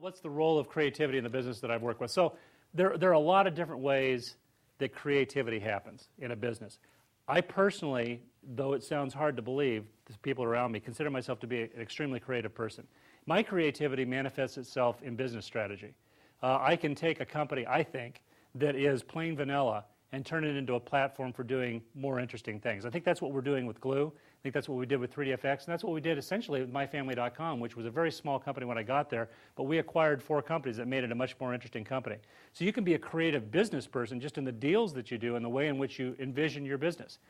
What's the role of creativity in the business that I've worked with? So there are a lot of different ways that creativity happens in a business. I personally, though it sounds hard to believe, the people around me, consider myself to be an extremely creative person. My creativity manifests itself in business strategy. I can take a company, I think, that is plain vanilla and turn it into a platform for doing more interesting things. I think that's what we're doing with Glue. I think that's what we did with 3DFX, and that's what we did essentially with MyFamily.com, which was a very small company when I got there, but we acquired 4 companies that made it a much more interesting company. So you can be a creative business person just in the deals that you do and the way in which you envision your business.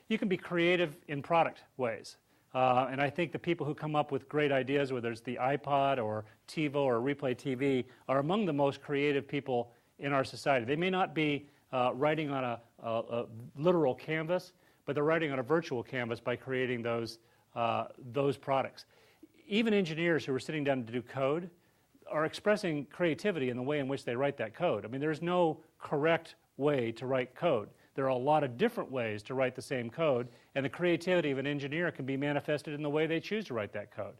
You can be creative in product ways. And I think the people who come up with great ideas, whether it's the iPod or TiVo or Replay TV, are among the most creative people in our society. They may not be writing on a literal canvas, but they're writing on a virtual canvas by creating those products. Even engineers who are sitting down to do code are expressing creativity in the way in which they write that code. I mean, there's no correct way to write code. There are a lot of different ways to write the same code, and the creativity of an engineer can be manifested in the way they choose to write that code.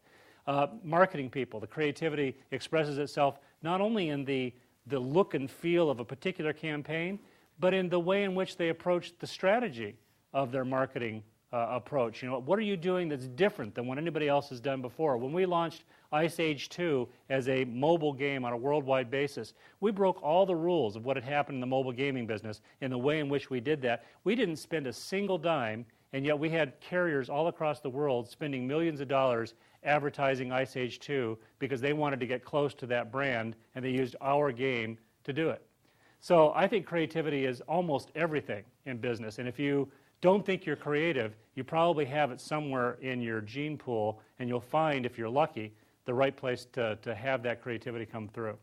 Marketing people, the creativity expresses itself not only in the look and feel of a particular campaign, but in the way in which they approach the strategy of their marketing approach. You know, what are you doing that's different than what anybody else has done before? When we launched Ice Age 2 as a mobile game on a worldwide basis, we broke all the rules of what had happened in the mobile gaming business in the way in which we did that. We didn't spend a single dime, and yet we had carriers all across the world spending millions of dollars advertising Ice Age 2 because they wanted to get close to that brand, and they used our game to do it. So I think creativity is almost everything in business, and if you don't think you're creative, you probably have it somewhere in your gene pool, and you'll find, if you're lucky, the right place to have that creativity come through.